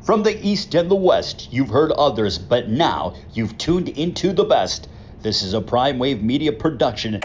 From the East and the West, you've heard others, but now you've tuned into the best. This is a PrimeWave Media production.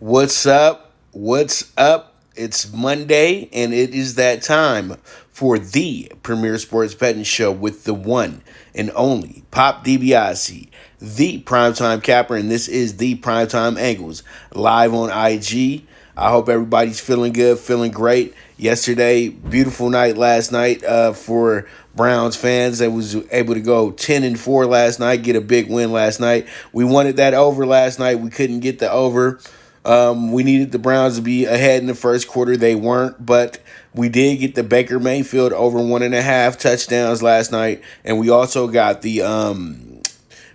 What's up? What's up? It's Monday, and it is that time for the premier sports betting show with the one and only Pop DiBiase, the primetime capper, and this is the Primetime Angles live on IG. I hope everybody's feeling good, feeling great. Yesterday, beautiful night last night for Browns fans. That was able to go 10-4 last night, get a big win last night. We wanted that over last night. We couldn't get the over. We needed the Browns to be ahead in the first quarter. They weren't, but we did get the Baker Mayfield over 1.5 touchdowns last night, and we also got the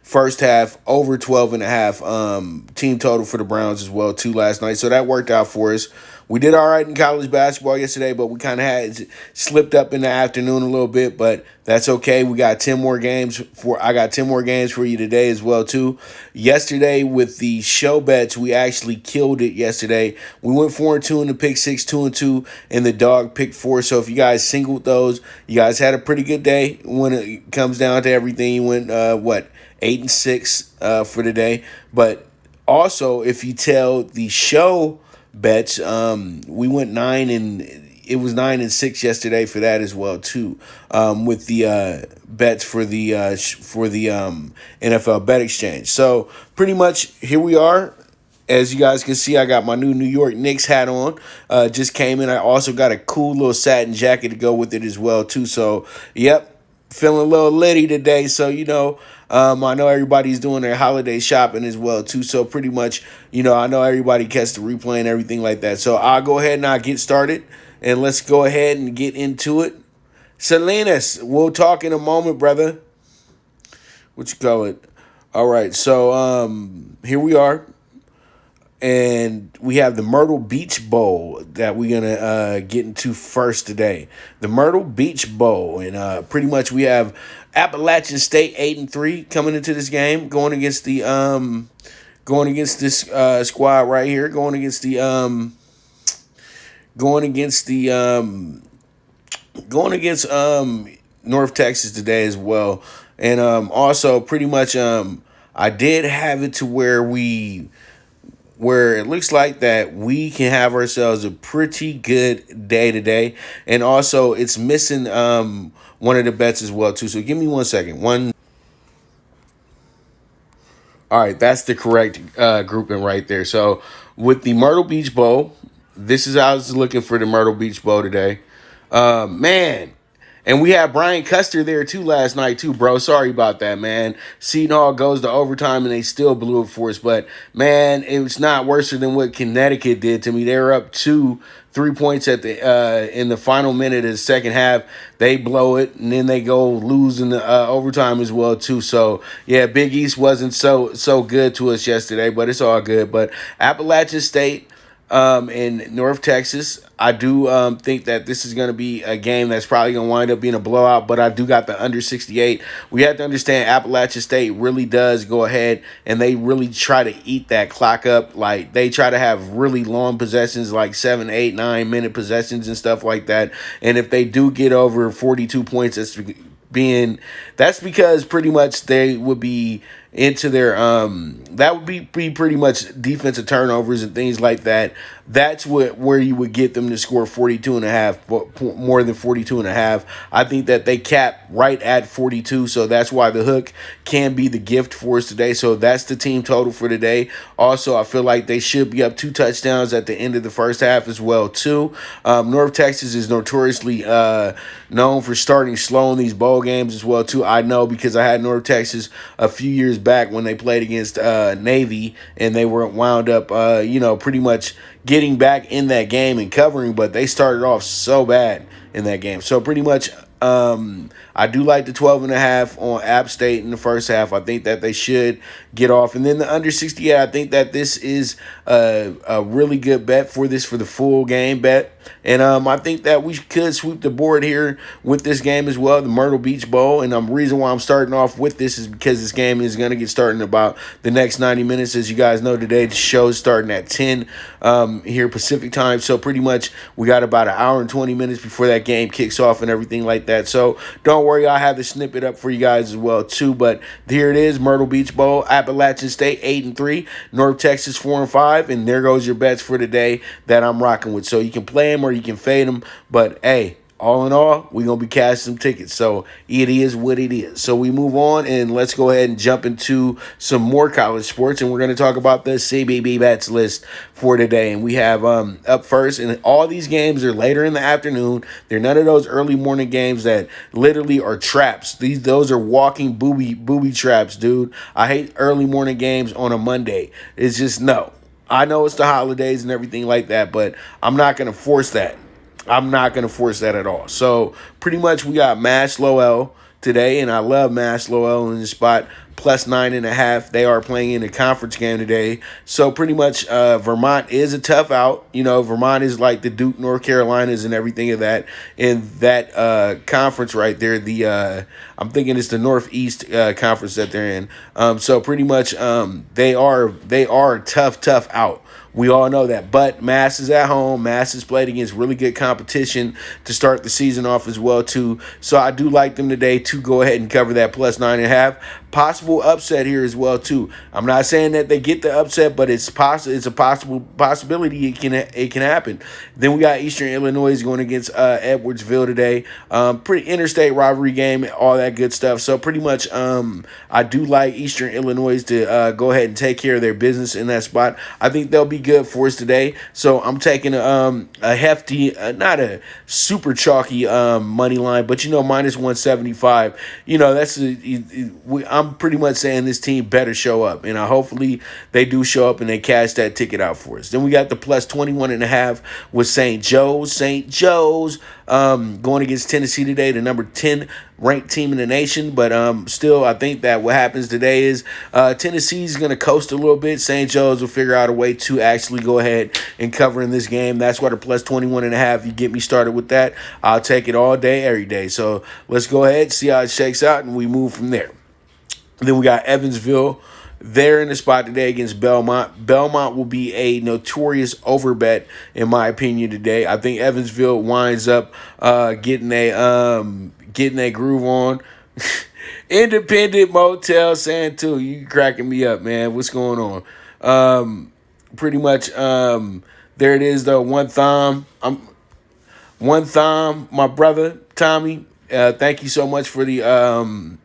first half over 12.5 team total for the Browns as well too last night. So that worked out for us. We did all right in college basketball yesterday, but we kind of had slipped up in the afternoon a little bit, but that's okay. We got 10 more games I got 10 more games for you today as well too. Yesterday with the show bets, we actually killed it yesterday. We went 4-2 in the pick six, 2-2 in the dog pick 4. So if you guys singled those, you guys had a pretty good day when it comes down to everything. You went 8-6 for the day. But also, if you tell the show bets, we went 9-6 yesterday for that as well too. With the bets for the NFL Bet Exchange. So pretty much here we are. As you guys can see, I got my new New York Knicks hat on. Just came in. I also got a cool little satin jacket to go with it as well too. So yep, feeling a little litty today. So I know everybody's doing their holiday shopping as well too. So pretty much, I know everybody catch the replay and everything like that. So I'll go ahead and I'll get started, and let's go ahead and get into it. Salinas, we'll talk in a moment, brother. What you call it? All right. So here we are. And we have the Myrtle Beach Bowl that we're going to get into first today. The Myrtle Beach Bowl. And pretty much we have Appalachian State 8-3 coming into this game, going against this squad right here, going against North Texas today as well. And also pretty much I did have it to where it looks like that we can have ourselves a pretty good day today. And also it's missing one of the bets as well too. So give me 1 second. All right, that's the correct grouping right there. So with the Myrtle Beach Bowl, this is how I was looking for the Myrtle Beach Bowl today. Man. And we had Brian Custer there, too, last night, too, bro. Sorry about that, man. Seton Hall goes to overtime, and they still blew it for us. But, man, it was not worse than what Connecticut did to me. They were up 2-3 points in the final minute of the second half. They blow it, and then they go lose in the overtime as well, too. So, yeah, Big East wasn't so good to us yesterday, but it's all good. But Appalachian State in North Texas, I do think that this is going to be a game that's probably going to wind up being a blowout, but I do got the under 68. We have to understand Appalachian State really does go ahead and they really try to eat that clock up. Like they try to have really long possessions, like 7, 8, 9 minute possessions and stuff like that. And if they do get over 42 points, that's because pretty much they would be into their that would be pretty much defensive turnovers and things like that. That's where you would get them to score 42.5, more than 42.5. I think that they cap right at 42, so that's why the hook can be the gift for us today. So that's the team total for today. Also, I feel like they should be up 2 touchdowns at the end of the first half as well too. North Texas is notoriously known for starting slow in these bowl games as well too. I know because I had North Texas a few years back when they played against Navy, and they were wound up, pretty much getting back in that game and covering, but they started off so bad in that game. So pretty much, I do like the 12.5 on App State in the first half. I think that they should get off. And then the under 68, I think that this is a really good bet for the full game bet. And I think that we could sweep the board here with this game as well, the Myrtle Beach Bowl. And the reason why I'm starting off with this is because this game is going to get started in about the next 90 minutes. As you guys know, today the show is starting at 10 here Pacific time. So pretty much we got about an hour and 20 minutes before that game kicks off and everything like that. So don't worry, I'll have the snippet up for you guys as well too. But here it is, Myrtle Beach Bowl, Appalachian State 8-3, North Texas 4-5, and there goes your bets for today that I'm rocking with. So you can play them or you can fade them, but hey, all in all, we're going to be cashing some tickets. So it is what it is. So we move on, and let's go ahead and jump into some more college sports. And we're going to talk about the CBB Bets List for today. And we have up first, and all these games are later in the afternoon. They're none of those early morning games that literally are traps. Those are walking booby traps, dude. I hate early morning games on a Monday. It's just no. I know it's the holidays and everything like that, but I'm not going to force that. I'm not going to force that at all. So pretty much we got Mass Lowell today, and I love Mass Lowell in the spot, plus 9.5. They are playing in a conference game today. So pretty much Vermont is a tough out. You know, Vermont is like the Duke, North Carolinas and everything of that in that conference right there. I'm thinking it's the Northeast conference that they're in. So pretty much they are a tough out. We all know that. But Mass is at home. Mass has played against really good competition to start the season off as well, too. So I do like them today to go ahead and cover that plus 9.5. Possible upset here as well, too. I'm not saying that they get the upset, but it's a possibility it can happen. Then we got Eastern Illinois going against Edwardsville today. Pretty interstate rivalry game, all that good stuff. So pretty much I do like Eastern Illinois to go ahead and take care of their business in that spot. I think they'll be good for us today. So I'm taking a hefty, not a super chalky money line, but minus 175. I'm pretty much saying this team better show up, and hopefully they do show up and they cash that ticket out for us. Then we got the plus 21.5 with St. Joe's. St. Joe's going against Tennessee today, the number 10 ranked team in the nation. But still, I think that what happens today is Tennessee's going to coast a little bit. St. Joe's will figure out a way to actually go ahead and cover in this game. That's why the plus 21.5. You get me started with that, I'll take it all day, every day. So let's go ahead, see how it shakes out, and we move from there. Then we got Evansville. They're in the spot today against Belmont. Belmont will be a notorious overbet, in my opinion, today. I think Evansville winds up getting a groove on. Independent Motel Santu, you cracking me up, man. What's going on? Pretty much, there it is, though. One thumb, my brother, Tommy. Thank you so much for the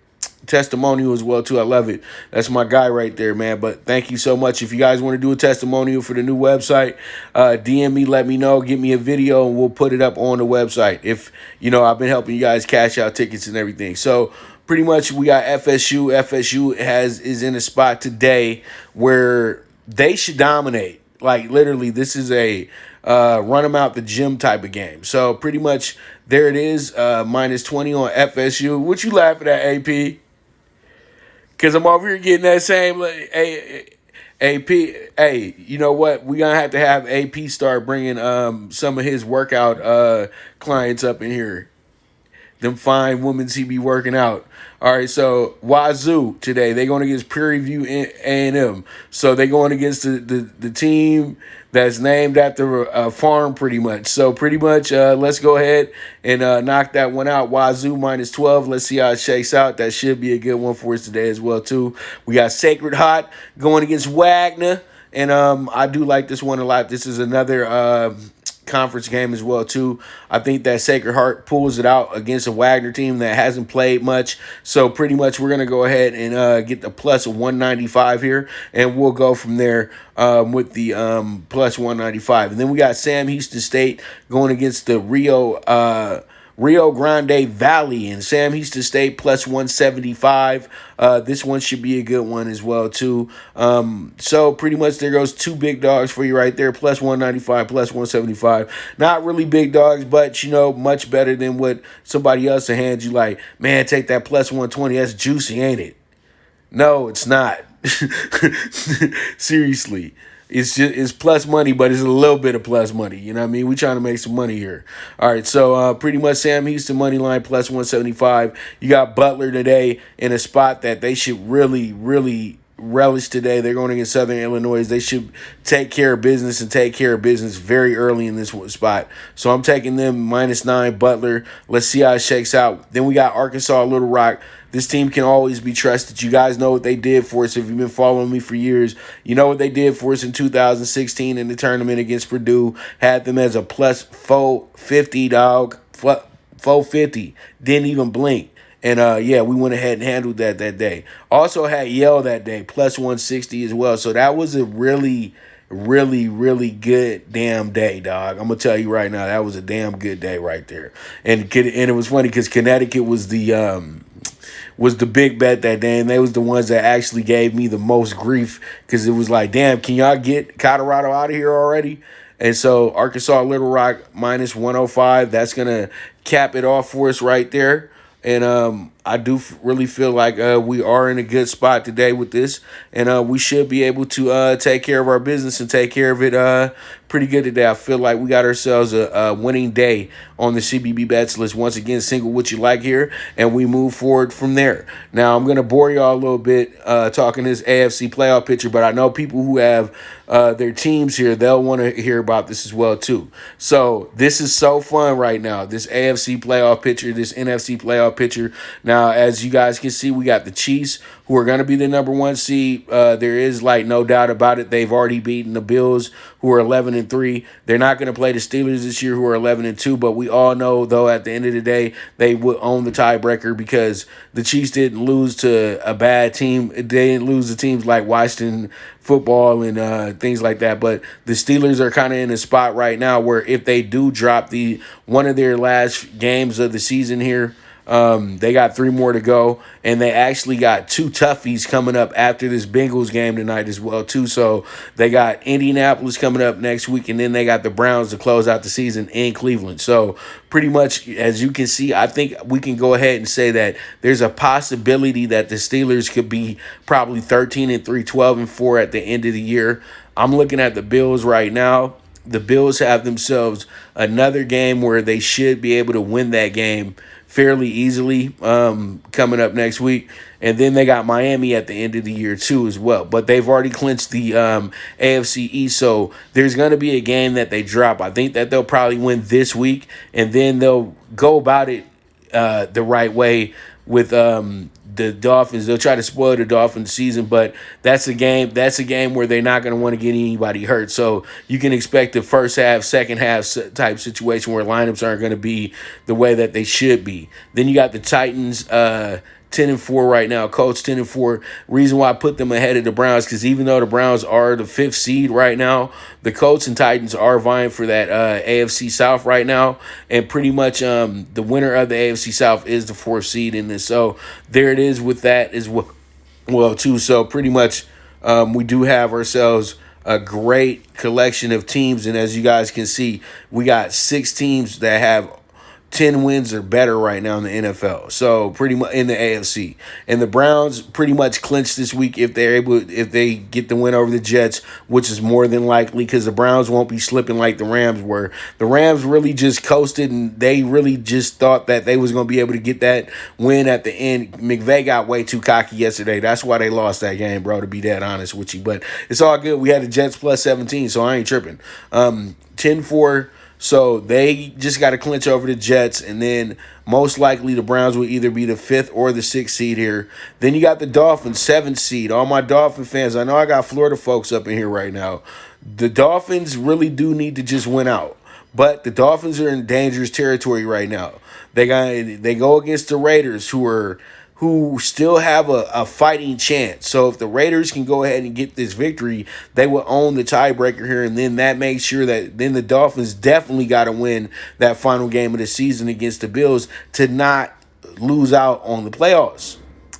testimonial as well too. I love it. That's my guy right there, man. But thank you so much. If you guys want to do a testimonial for the new website, DM me, let me know, get me a video, and we'll put it up on the website. If I've been helping you guys cash out tickets and everything. So pretty much we got FSU. FSU is in a spot today where they should dominate. Like literally, this is a run them out the gym type of game. So pretty much there it is, minus 20 on FSU. What you laughing at, AP? Because I'm over here getting that same AP. Hey, you know what? We're going to have AP start bringing some of his workout clients up in here. Them fine women he be working out. All right, so Wazoo today. They're going against Prairie View A&M. So they're going against the team that's named after a farm pretty much. So pretty much let's go ahead and knock that one out. Wazoo minus 12. Let's see how it shakes out. That should be a good one for us today as well, too. We got Sacred Heart going against Wagner. And I do like this one a lot. This is another conference game as well too. I think that Sacred Heart pulls it out against a Wagner team that hasn't played much. So pretty much we're going to go ahead and get the plus 195 here, and we'll go from there with the plus 195. And then we got Sam Houston State going against the Rio Rio Grande Valley and Sam Houston State plus 175. This one should be a good one as well, too. So pretty much there goes two big dogs for you right there, plus 195, plus 175. Not really big dogs, but, much better than what somebody else will hand you. Like, man, take that plus 120. That's juicy, ain't it? No, it's not. Seriously. It's plus money, but it's a little bit of plus money. You know what I mean? We're trying to make some money here. All right, so pretty much Sam Houston money line plus 175. You got Butler today in a spot that they should really, really relish today. They're going against Southern Illinois. They should take care of business and take care of business very early in this spot. So I'm taking them -9 Butler. Let's see how it shakes out. Then we got Arkansas Little Rock. This team can always be trusted. You guys know what they did for us. If you've been following me for years, you know what they did for us in 2016 in the tournament against Purdue. Had them as a plus 450, dog. 450. Didn't even blink. And, we went ahead and handled that day. Also had Yale that day, plus 160 as well. So that was a really, really, really good damn day, dog. I'm going to tell you right now, that was a damn good day right there. And it was funny because Connecticut was the big bet that day, and they was the ones that actually gave me the most grief because it was like, damn, can y'all get Colorado out of here already? And so Arkansas Little Rock -105, that's going to cap it off for us right there. And I do really feel like we are in a good spot today with this, and we should be able to take care of our business and take care of it pretty good today. I feel like we got ourselves a winning day on the CBB Bets List. Once again, single what you like here, and we move forward from there. Now, I'm going to bore y'all a little bit talking this AFC playoff picture, but I know people who have their teams here, they'll want to hear about this as well, too. So this is so fun right now, this AFC playoff picture, this NFC playoff picture. Now, as you guys can see, we got the Chiefs, who are going to be the number 1 seed. There is no doubt about it. They've already beaten the Bills, who are 11-3. They're not going to play the Steelers this year, who are 11-2. But we all know, though, at the end of the day, they would own the tiebreaker because the Chiefs didn't lose to a bad team. They didn't lose to teams like Washington football and things like that. But the Steelers are kind of in a spot right now where if they do drop one of their last games of the season here, they got 3 more to go, and they actually got 2 toughies coming up after this Bengals game tonight as well, too. So they got Indianapolis coming up next week, and then they got the Browns to close out the season in Cleveland. So pretty much, as you can see, I think we can go ahead and say that there's a possibility that the Steelers could be probably 13-3, 12-4 at the end of the year. I'm looking at the Bills right now. The Bills have themselves another game where they should be able to win that game fairly easily coming up next week. And then they got Miami at the end of the year, too, as well. But they've already clinched the AFC East, so there's going to be a game that they drop. I think that they'll probably win this week, and then they'll go about it the right way with the Dolphins. They'll try to spoil the Dolphins season, but that's a game where they're not going to want to get anybody hurt. So you can expect the first half, second half type situation where lineups aren't going to be the way that they should be. Then you got the Titans 10-4 right now. Colts 10-4. Reason why I put them ahead of the Browns, because even though the Browns are the 5th seed right now, the Colts and Titans are vying for that AFC South right now. And pretty much the winner of the AFC South is the 4th seed in this. So there it is with that as well too. So pretty much we do have ourselves a great collection of teams. And as you guys can see, we got 6 teams that have 10 wins or better right now in the NFL. So pretty much in the AFC. And the Browns pretty much clinched this week if they get the win over the Jets, which is more than likely because the Browns won't be slipping like the Rams were. The Rams really just coasted, and they really just thought that they was going to be able to get that win at the end. McVay got way too cocky yesterday. That's why they lost that game, bro, to be that honest with you. But it's all good. We had the Jets plus 17, so I ain't tripping. 10-4. So they just got to clinch over the Jets, and then most likely the Browns will either be the 5th or the 6th seed here. Then you got the Dolphins, 7th seed. All my Dolphin fans, I know I got Florida folks up in here right now. The Dolphins really do need to just win out. But the Dolphins are in dangerous territory right now. They go against the Raiders, who who still have a fighting chance. So if the Raiders can go ahead and get this victory, they will own the tiebreaker here, and then that makes sure that then the Dolphins definitely got to win that final game of the season against the Bills to not lose out on the playoffs.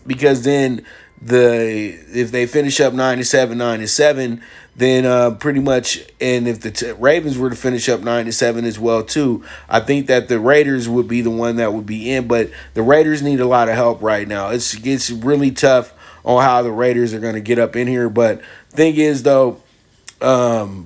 Because then if they finish up 9-7, 9-7, then pretty much, and if the Ravens were to finish up 9-7 as well too, I think that the Raiders would be the one that would be in. But the Raiders need a lot of help right now. It's really tough on how the Raiders are going to get up in here. But thing is though,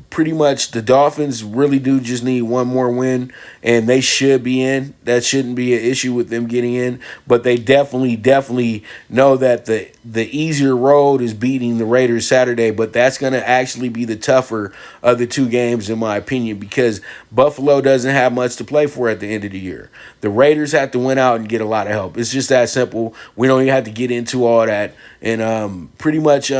pretty much the Dolphins really do just need one more win, and they should be in. That shouldn't be an issue with them getting in, but they definitely know that the easier road is beating the Raiders Saturday, but that's going to actually be the tougher of the two games in my opinion, because Buffalo doesn't have much to play for at the end of the year. The Raiders have to win out and get a lot of help. It's just that simple. We don't even have to get into all that, and pretty much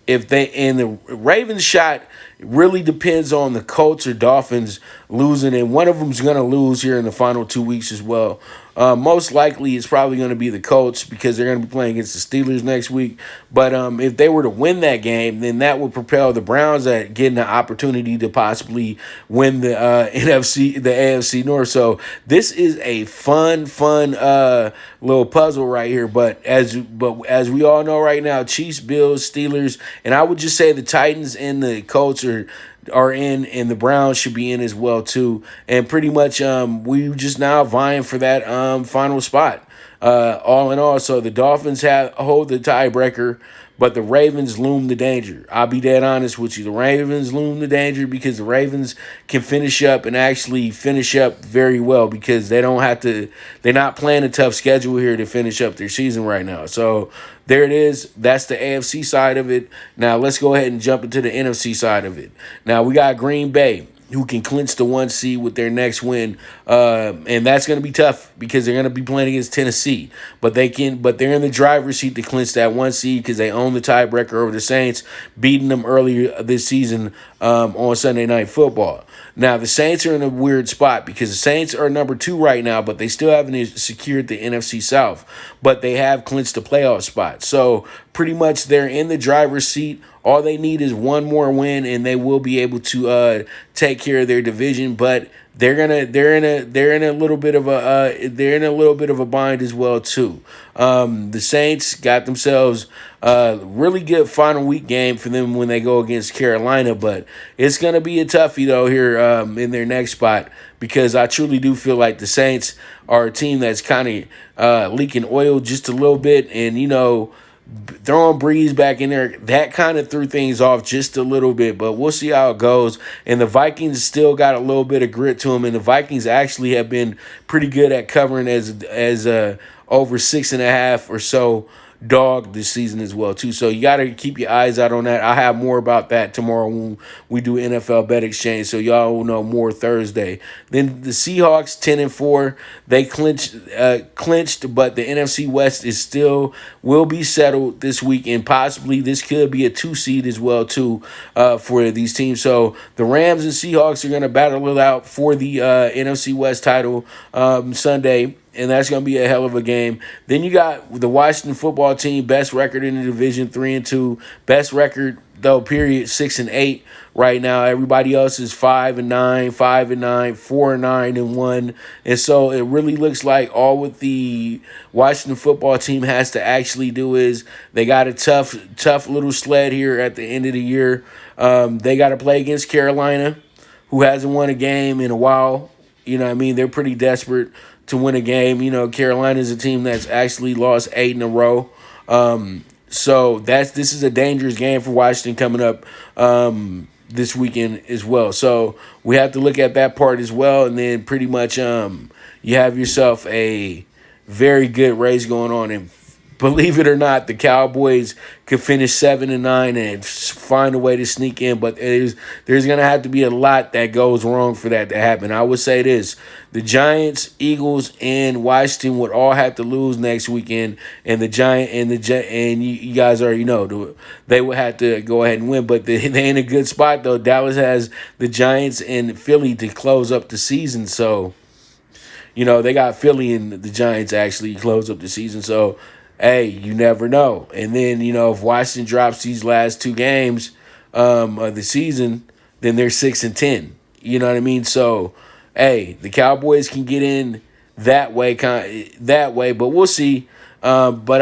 if they and the Ravens shot really depends on the Colts or Dolphins losing, and one of them's going to lose here in the final 2 weeks as well. Most likely it's probably going to be the Colts because they're going to be playing against the Steelers next week. But if they were to win that game, then that would propel the Browns at getting the opportunity to possibly win the AFC North. So this is a fun little puzzle right here. But as we all know right now, Chiefs, Bills, Steelers, and I would just say the Titans and the Colts are in, and the Browns should be in as well too. And pretty much we just now vying for that final spot. All in all, so the Dolphins hold the tiebreaker, but the Ravens loom the danger. I'll be dead honest with you. The Ravens loom the danger because the Ravens can finish up and actually finish up very well because they don't have to. They're not playing a tough schedule here to finish up their season right now. So there it is. That's the AFC side of it. Now let's go ahead and jump into the NFC side of it. Now we got Green Bay, who can clinch the 1 seed with their next win. And that's going to be tough because they're going to be playing against Tennessee. But they're in the driver's seat to clinch that 1 seed because they own the tiebreaker over the Saints, beating them earlier this season on Sunday Night Football. Now, the Saints are in a weird spot because the Saints are number 2 right now, but they still haven't secured the NFC South. But they have clinched the playoff spot. So pretty much they're in the driver's seat. All they need is one more win, and they will be able to take care of their division. But they're in a little bit of a bind as well too. The Saints got themselves a really good final week game for them when they go against Carolina, but it's gonna be a toughie though here in their next spot because I truly do feel like the Saints are a team that's kind of leaking oil just a little bit, and throwing Breeze back in there, that kind of threw things off just a little bit, but we'll see how it goes. And the Vikings still got a little bit of grit to them, and the Vikings actually have been pretty good at covering as over 6.5 or so dog this season as well too. So you got to keep your eyes out on that. I'll have more about that tomorrow when we do NFL bet exchange, so y'all will know more Thursday. Then the Seahawks 10-4, they clinched, but the NFC West will be settled this week, and possibly this could be a 2 seed as well too for these teams. So the Rams and Seahawks are going to battle it out for the NFC West title Sunday, and that's going to be a hell of a game. Then you got the Washington football team, best record in the division, 3-2. Best record, though, period, 6-8 right now. Everybody else is 5-9, 5-9, 4-9-1. And so it really looks like all what the Washington football team has to actually do is they got a tough little sled here at the end of the year. They got to play against Carolina, who hasn't won a game in a while. You know what I mean? They're pretty desperate to win a game. Carolina is a team that's actually lost 8 in a row. So this is a dangerous game for Washington coming up this weekend as well. So we have to look at that part as well. And then pretty much you have yourself a very good race going on. And believe it or not, the Cowboys could finish 7-9 and find a way to sneak in, but there's going to have to be a lot that goes wrong for that to happen. I would say this: the Giants, Eagles, and Washington would all have to lose next weekend, and you guys already know they would have to go ahead and win. But they're in a good spot though. Dallas has the Giants and Philly to close up the season, so They got Philly and the Giants actually close up the season. So, hey, you never know. And then, if Washington drops these last two games of the season, then they're 6-10. You know what I mean? So, hey, the Cowboys can get in that way, but we'll see. But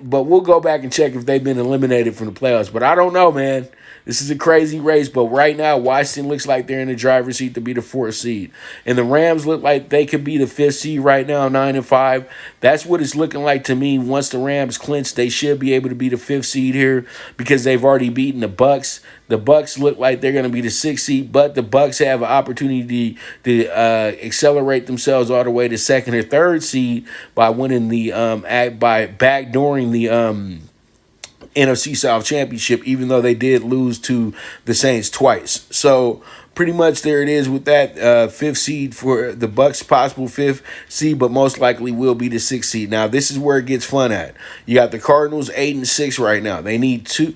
we'll go back and check if they've been eliminated from the playoffs. But I don't know, man. This is a crazy race, but right now, Washington looks like they're in the driver's seat to be the 4th seed. And the Rams look like they could be the 5th seed right now, 9-5. That's what it's looking like to me. Once the Rams clinch, they should be able to be the 5th seed here because they've already beaten the Bucks. The Bucks look like they're going to be the 6th seed, but the Bucks have an opportunity to accelerate themselves all the way to 2nd or 3rd seed by winning by backdooring the NFC South Championship, even though they did lose to the Saints twice. So pretty much there it is with that 5th seed for the Bucks, possible 5th seed, but most likely will be the 6th seed. Now this is where it gets fun at. You got the Cardinals 8-6 right now. They need to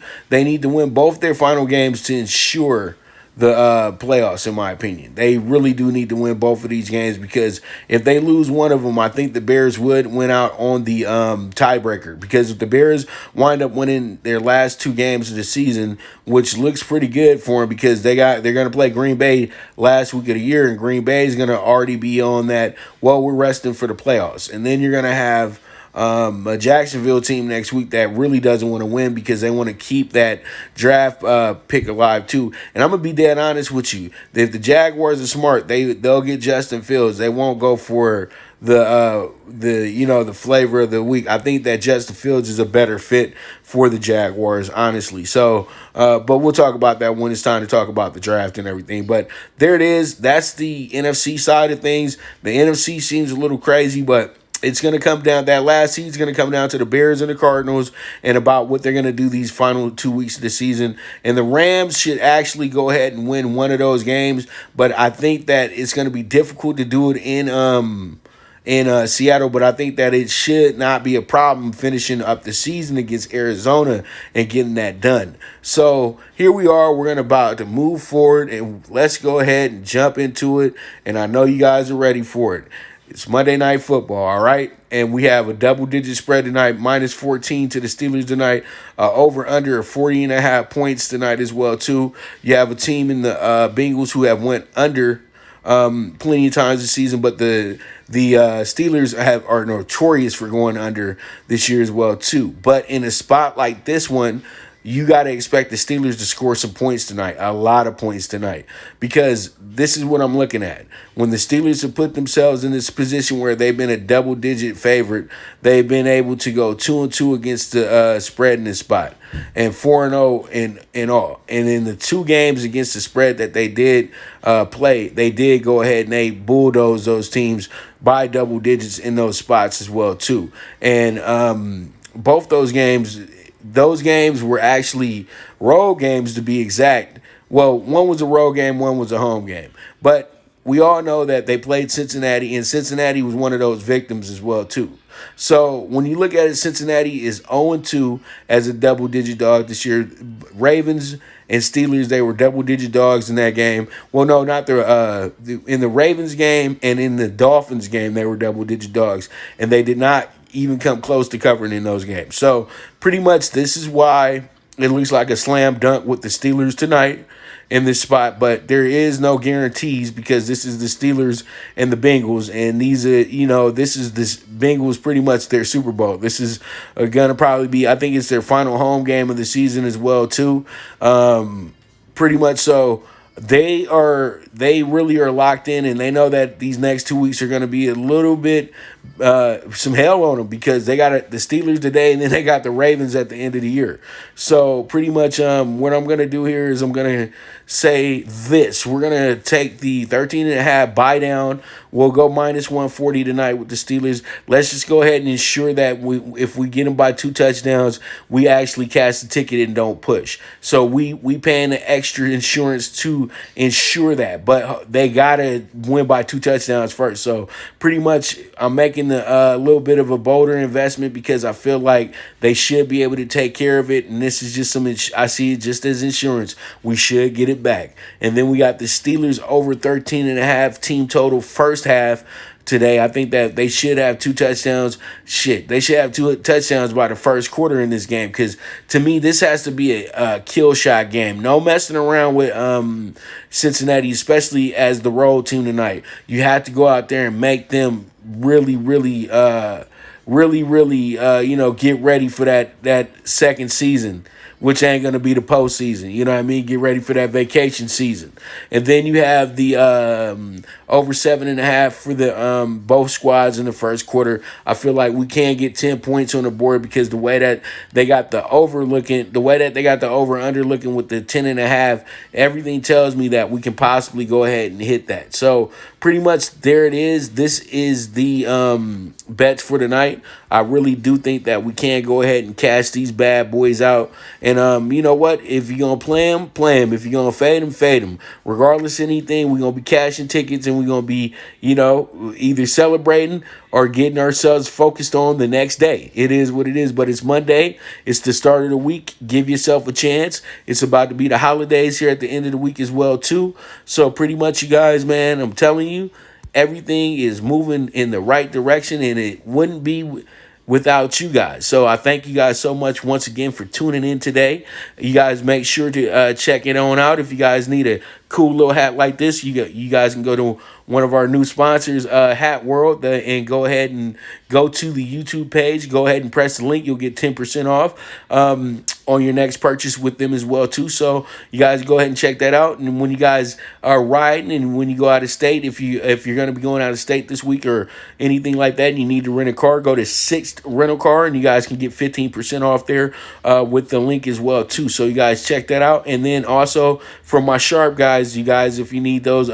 win both their final games to ensure the playoffs, in my opinion. They really do need to win both of these games because if they lose one of them, I think the Bears would win out on the tiebreaker. Because if the Bears wind up winning their last 2 games of the season, which looks pretty good for them because they're going to play Green Bay last week of the year, and Green Bay is going to already be on that, well, we're resting for the playoffs. And then you're going to have a Jacksonville team next week that really doesn't want to win because they want to keep that draft pick alive too. And I'm gonna be dead honest with you. If the Jaguars are smart, they'll get Justin Fields. They won't go for the flavor of the week. I think that Justin Fields is a better fit for the Jaguars, honestly. So, but we'll talk about that when it's time to talk about the draft and everything. But there it is. That's the NFC side of things. The NFC seems a little crazy, but it's going to come down, that last seed's going to come down to the Bears and the Cardinals and about what they're going to do these final 2 weeks of the season. And the Rams should actually go ahead and win one of those games, but I think that it's going to be difficult to do it in Seattle, but I think that it should not be a problem finishing up the season against Arizona and getting that done. So here we are. We're about to move forward, and let's go ahead and jump into it, and I know you guys are ready for it. It's Monday Night Football, all right? And we have a double-digit spread tonight, -14 to the Steelers tonight, over-under of 40.5 points tonight as well, too. You have a team in the Bengals who have went under plenty of times this season, but the Steelers are notorious for going under this year as well, too. But in a spot like this one, you got to expect the Steelers to score some points tonight, a lot of points tonight, because this is what I'm looking at. When the Steelers have put themselves in this position where they've been a double-digit favorite, they've been able to go 2-2 against the spread in this spot and 4-0 in all. And in the 2 games against the spread that they did play, they did go ahead and they bulldozed those teams by double digits in those spots as well, too. And both those games were actually road games, to be exact. Well, one was a road game, one was a home game. But we all know that they played Cincinnati, and Cincinnati was one of those victims as well, too. So when you look at it, Cincinnati is 0-2 as a double-digit dog this year. Ravens and Steelers, they were double-digit dogs in that game. Well, no, not in the Ravens game and in the Dolphins game, they were double-digit dogs, and they did not even come close to covering in those games. So pretty much this is why it looks like a slam dunk with the Steelers tonight in this spot, but there is no guarantees because this is the Steelers and the Bengals, and this is this Bengals pretty much their Super Bowl. This is gonna probably be, I think it's their final home game of the season as well too. Pretty much so. They really are locked in, and they know that these next 2 weeks are going to be a little bit some hell on them because they got the Steelers today, and then they got the Ravens at the end of the year. So pretty much what I'm going to do here is I'm going to say this. We're going to take the 13.5 buy down. We'll go -140 tonight with the Steelers. Let's just go ahead and ensure that if we get them by 2 touchdowns, we actually cash the ticket and don't push. So we paying the extra insurance to ensure that, but they gotta win by 2 touchdowns first. So pretty much I'm making a little bit of a bolder investment because I feel like they should be able to take care of it, and this is just I see it just as insurance. We should get it back. And then we got the Steelers over 13.5 team total first half. today. I think that they should have 2 touchdowns. Shit, they should have 2 touchdowns by the first quarter in this game, because to me, this has to be a kill shot game. No messing around with Cincinnati, especially as the road team tonight. You have to go out there and make them really, get ready for that second season, which ain't going to be the postseason. You know what I mean? Get ready for that vacation season. And then you have the over 7.5 for the both squads in the first quarter. I feel like we can get 10 points on the board, because the way that they got the over under looking with the 10.5, everything tells me that we can possibly go ahead and hit that. So pretty much there it is. This is the bets for tonight. I really do think that we can go ahead and cash these bad boys out. And you know what? If you're going to play them, play them. If you're going to fade them, fade them. Regardless of anything, we're going to be cashing tickets, and we're going to be, either celebrating or getting ourselves focused on the next day. It is what it is, but it's Monday. It's the start of the week. Give yourself a chance. It's about to be the holidays here at the end of the week as well, too. So pretty much, you guys, man, I'm telling you, everything is moving in the right direction, and it wouldn't be without you guys. So I thank you guys so much once again for tuning in today. You guys make sure to check it on out. If you guys need a cool little hat like this, you guys can go to one of our new sponsors, Hat World, and go ahead and go to the YouTube page. Go ahead and press the link. You'll get 10% off on your next purchase with them as well, too. So you guys go ahead and check that out. And when you guys are riding, and when you go out of state, if you're going to be going out of state this week or anything like that, and you need to rent a car, go to Sixth Rental Car, and you guys can get 15% off there with the link as well, too. So you guys check that out. And then also for my sharp guys, you guys, if you need those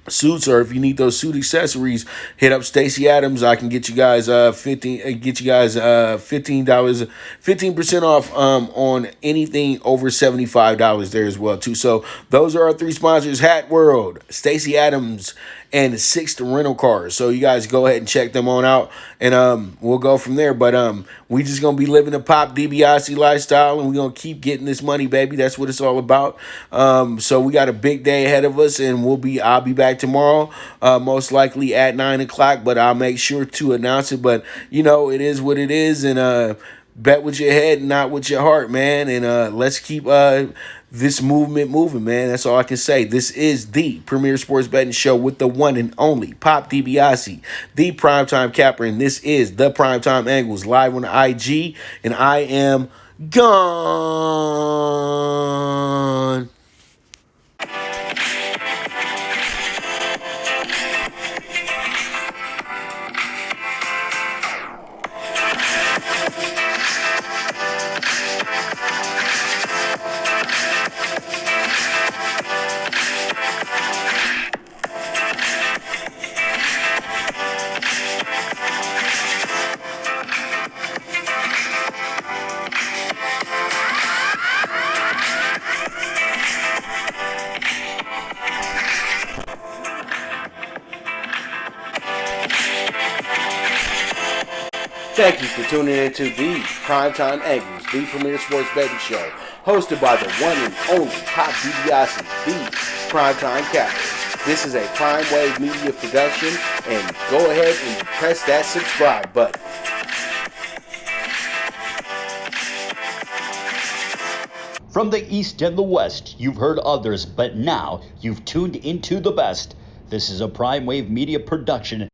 suits, or if you need those suit accessories, hit up Stacey Adams. I can get you guys $15% off on anything over $75 there as well, too. So those are our 3 sponsors: Hat World, Stacey Adams, and Sixth Rental Cars. So you guys go ahead and check them on out, and we'll go from there. But we just gonna be living the Pop DiBiase lifestyle, and we're gonna keep getting this money, baby. That's what it's all about. So we got a big day ahead of us, and I'll be back tomorrow, most likely at 9 o'clock, but I'll make sure to announce it. But it is what it is, and bet with your head, not with your heart, man. And let's keep this movement moving, man. That's all I can say. This is the premier sports betting show with the one and only Pop DiBiase, the primetime capper, and this is the Primetime Angles live on IG, and I am gone. Thank you for tuning into the Primetime Angles, the premier sports betting show, hosted by the one and only Pop DiBiase, the Primetime Captain. This is a PrimeWave media production, and go ahead and press that subscribe button. From the East and the West, you've heard others, but now you've tuned into the best. This is a PrimeWave media production,